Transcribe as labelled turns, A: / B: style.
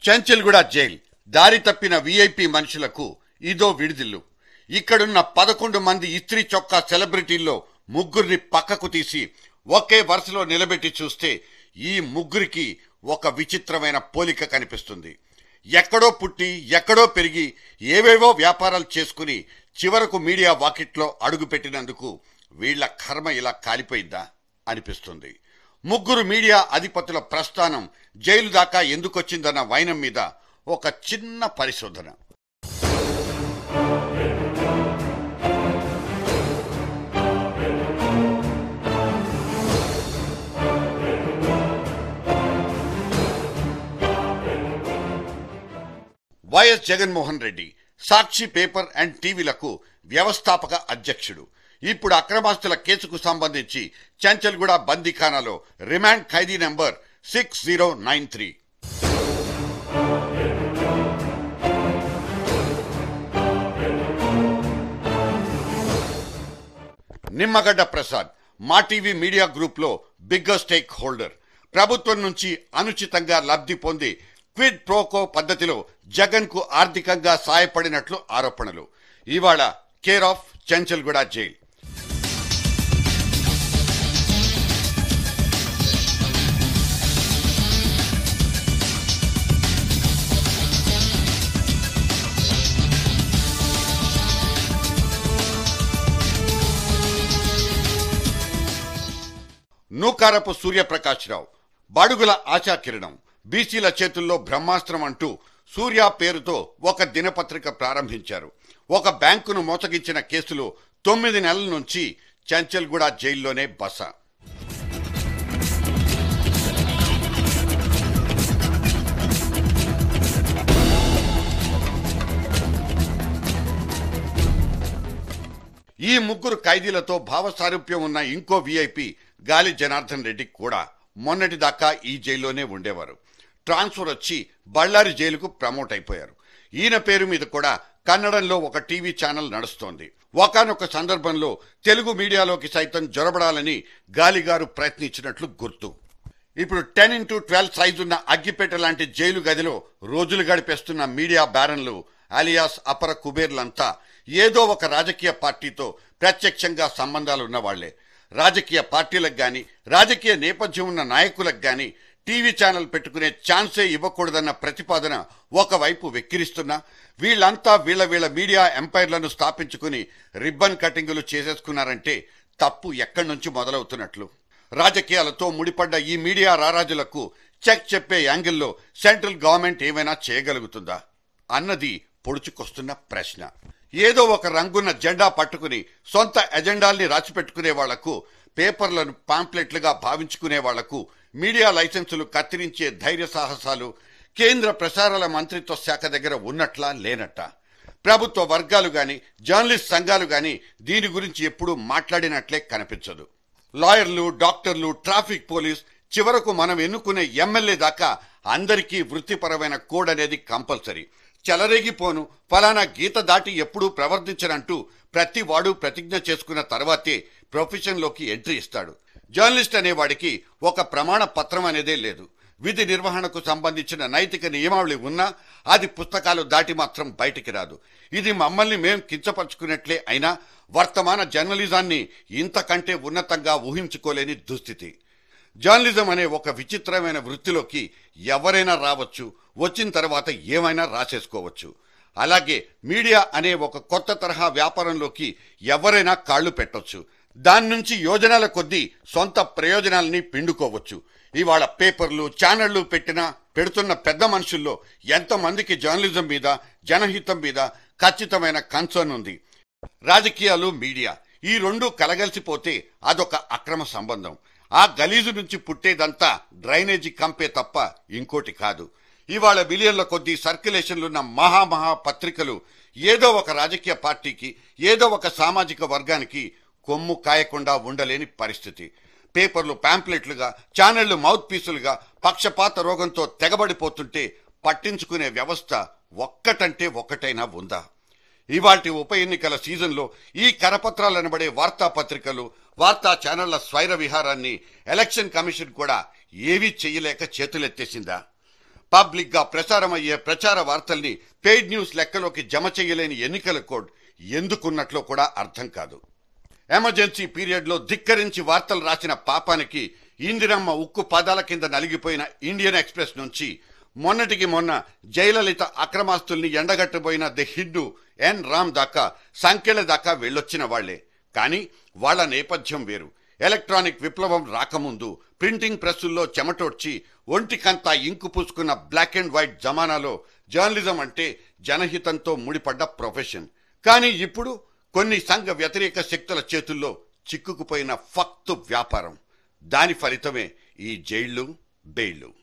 A: Chanchalguda jail దారి తప్పిన VIP మనుషులకు ఇదో విడిదిల్లు. ఇక్కడున్న 11 మంది ఇస్త్రీ చొక్కా సెలబ్రిటీల్లో ముగ్గురిని పక్కకు తీసి ఒకే వరుసలో నిలబెట్టి చూస్తే ఈ ముగ్గురికి ఒక విచిత్రమైన పోలిక కనిపిస్తుంది. ఎక్కడో పుట్టి ఎక్కడో పెరిగి ఏవేవో వ్యాపారాలు చేసుకుని చివరకు మీడియా వాకిట్లో అడుగుపెట్టినందుకు వీళ్ల కర్మ ఇలా కాలిపోయిందా అనిపిస్తుంది. ముగ్గురు మీడియా అధిపతుల ప్రస్థానం జైలు దాకా ఎందుకొచ్చిందన్న వైనం మీద ఒక చిన్న పరిశోధన. YS Jaganmohan Reddy Sakshi paper and టీవీలకు వ్యవస్థాపక అధ్యక్షుడు. ఇప్పుడు అక్రమాస్తుల కేసుకు సంబంధించి చెంచల్గూడ బందీఖానాలో రిమాండ్ ఖైదీ number 6093. Nimmagadda Prasad Maa TV media group లో బిగ్గర్ స్టేక్ హోల్డర్. ప్రభుత్వం నుంచి అనుచితంగా లబ్ధి పొంది క్విడ్ ప్రోకో పద్ధతిలో జగన్ కు ఆర్థికంగా సాయపడినట్లు ఆరోపణలు. ఇవాళ care of Chanchalguda jail. Nukarapu Suryaprakashrao, బడుగుల ఆశాకిరణం, బీసీల చేతుల్లో బ్రహ్మాస్త్రం అంటూ సూర్య పేరుతో ఒక దినపత్రిక ప్రారంభించారు. ఒక బ్యాంకును మోసగించిన కేసులో 9 నెలల నుంచి చెంచల్గూడ జైల్లోనే బస. ఈ ముగ్గురు ఖైదీలతో భావసారూప్యం ఉన్న ఇంకో వీఐపీ గాలి జనార్దన్ రెడ్డి కూడా మొన్నటి దాకా ఈ జైల్లోనే ఉండేవారు. ట్రాన్స్ఫర్ వచ్చి బళ్ళారి జైలుకు ప్రమోట్ అయిపోయారు. ఈయన పేరు మీద కూడా కన్నడంలో ఒక టీవీ ఛానల్ నడుస్తోంది. ఒకానొక సందర్భంలో తెలుగు మీడియాలోకి సైతం జొరబడాలని గాలిగారు ప్రయత్నించినట్లు గుర్తు. ఇప్పుడు 10x12 సైజున్న అగ్గిపేట లాంటి జైలు గదిలో రోజులు గడిపేస్తున్న మీడియా బ్యారన్లు అలియాస్ అపర కుబేర్లంతా ఏదో ఒక రాజకీయ పార్టీతో ప్రత్యక్షంగా సంబంధాలున్న వాళ్లే. రాజకీయ పార్టీలకు గాని రాజకీయ నేపథ్యం ఉన్న నాయకులకు గాని టీవీ ఛానల్ పెట్టుకునే ఛాన్సే ఇవ్వకూడదన్న ప్రతిపాదన ఒకవైపు వెక్కిరిస్తున్నా వీళ్లంతా వీళ్ల మీడియా ఎంపైర్లను స్థాపించుకుని రిబ్బన్ కటింగులు చేసేసుకున్నారంటే తప్పు ఎక్కడి నుంచి మొదలవుతున్నట్లు. రాజకీయాలతో ముడిపడ్డ ఈ మీడియా రారాజులకు చెక్ చెప్పే యాంగిల్లో సెంట్రల్ గవర్నమెంట్ ఏమైనా చేయగలుగుతుందా అన్నది పొడుచుకొస్తున్న ప్రశ్న. ఏదో ఒక రంగున్న జెండా పట్టుకుని సొంత ఎజెండాల్ని రాసిపెట్టుకునే వాళ్లకు, పేపర్లను పాంప్లెట్లుగా భావించుకునే వాళ్లకు మీడియా లైసెన్సులు కత్తిరించే ధైర్య సాహసాలు కేంద్ర ప్రసారాల మంత్రిత్వ శాఖ దగ్గర ఉన్నట్లా లేనట్ట. ప్రభుత్వ వర్గాలు గాని జర్నలిస్ట్ సంఘాలు గాని దీని గురించి ఎప్పుడూ మాట్లాడినట్లే కనిపించదు. లాయర్లు, డాక్టర్లు, ట్రాఫిక్ పోలీస్, చివరకు మనం ఎన్నుకునే ఎమ్మెల్యే దాకా అందరికీ వృత్తిపరమైన కోడ్ అనేది కంపల్సరీ. చెలరేగిపోను, ఫలానా గీత దాటి ఎప్పుడూ ప్రవర్తించనంటూ ప్రతి వాడు ప్రతిజ్ఞ చేసుకున్న తర్వాతే ప్రొఫెషన్లోకి ఎంట్రీ ఇస్తాడు. జర్నలిస్ట్ అనేవాడికి ఒక ప్రమాణ పత్రం అనేదే లేదు. విధి నిర్వహణకు సంబంధించిన నైతిక నియమావళి ఉన్నా అది పుస్తకాలు దాటి మాత్రం బయటికి రాదు. ఇది మమ్మల్ని మేం కించపరుచుకున్నట్లే అయినా వర్తమాన జర్నలిజాన్ని ఇంతకంటే ఉన్నతంగా ఊహించుకోలేని దుస్థితి. జర్నలిజం అనే ఒక విచిత్రమైన వృత్తిలోకి ఎవరైనా రావచ్చు, వచ్చిన తర్వాత ఏమైనా రాసేసుకోవచ్చు. అలాగే మీడియా అనే ఒక కొత్త తరహా వ్యాపారంలోకి ఎవరైనా కాళ్లు పెట్టొచ్చు. దాని నుంచి యోజనాల కొద్దీ సొంత ప్రయోజనాలని పిండుకోవచ్చు. ఇవాళ పేపర్లు, ఛానళ్లు పెడుతున్న పెద్ద మనుషుల్లో ఎంతమందికి జర్నలిజం మీద, జనహితం మీద ఖచ్చితమైన కన్సర్న్ ఉంది? రాజకీయాలు, మీడియా ఈ రెండూ కలగలిసిపోతే అదొక అక్రమ సంబంధం. ఆ గలీజు నుంచి పుట్టేదంతా డ్రైనేజీ కంపే తప్ప ఇంకోటి కాదు. ఇవాళ బిలియన్ల కొద్దీ సర్క్యులేషన్లున్న మహా పత్రికలు ఏదో ఒక రాజకీయ పార్టీకి, ఏదో ఒక సామాజిక వర్గానికి కొమ్ము కాయకుండా ఉండలేని పరిస్థితి. పేపర్లు పాంప్లెట్లుగా, ఛానళ్లు మౌత్ పీసులుగా పక్షపాత రోగంతో తెగబడిపోతుంటే పట్టించుకునే వ్యవస్థ ఒక్కటంటే ఒక్కటైనా ఉందా? ఇవాల్టి ఉప ఎన్నికల సీజన్లో ఈ కరపత్రాలనబడే వార్తాపత్రికలు, వార్తా ఛానళ్ల స్వైర విహారాన్ని ఎలక్షన్ కమిషన్ కూడా ఏవీ చెయ్యలేక చేతులెత్తేసిందా? పబ్లిక్ గా ప్రసారమయ్యే ప్రచార వార్తల్ని పెయిడ్ న్యూస్ లెక్కలోకి జమ చేయలేని ఎన్నికల కోడ్ ఎందుకున్నట్లో కూడా అర్థం కాదు. ఎమర్జెన్సీ పీరియడ్ లో ధిక్కరించి వార్తలు రాసిన పాపానికి ఇందిరమ్మ ఉక్కు పాదాల కింద నలిగిపోయిన ఇండియన్ ఎక్స్ప్రెస్ నుంచి మొన్నటికి మొన్న జయలలిత అక్రమాస్తుల్ని ఎండగట్టబోయిన ది హిందూ ఎన్ రామ్ దాకా సంఖ్యల దాకా వెళ్ళొచ్చిన వాళ్లే. కానీ వాళ్ల నేపథ్యం వేరు. ఎలక్ట్రానిక్ విప్లవం రాకముందు ప్రింటింగ్ ప్రెస్సుల్లో చెమటోడ్చి ఒంటికంతా ఇంకు పూసుకున్న బ్లాక్ అండ్ వైట్ జమానాలో జర్నలిజం అంటే జనహితంతో ముడిపడ్డ ప్రొఫెషన్. కానీ ఇప్పుడు కొన్ని సంఘ వ్యతిరేక శక్తుల చేతుల్లో చిక్కుకుపోయిన ఫక్తు వ్యాపారం. దాని ఫలితమే ఈ జైళ్లు, బెయిళ్లు.